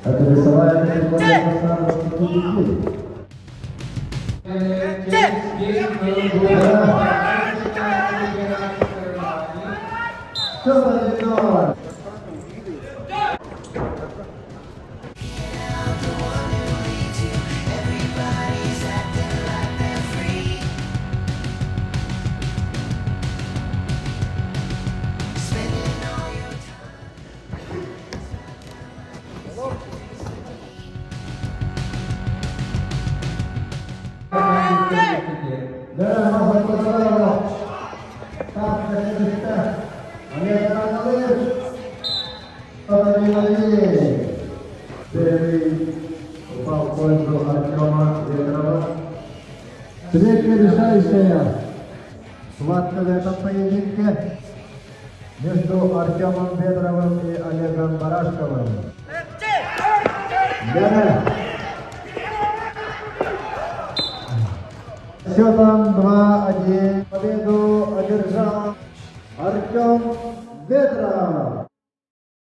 Адресовая Александр Степанович. Все подвинуло. Да, можно поздравить. Так, это Олег Анатольевич. Подавили. Первый упал в пользу Артема Ветрова. Третья решающая схватка в этом поединке между Артемом Ветровым и Олегом Барашковым. Счетом 2-1 победу одержал Артем Ветров.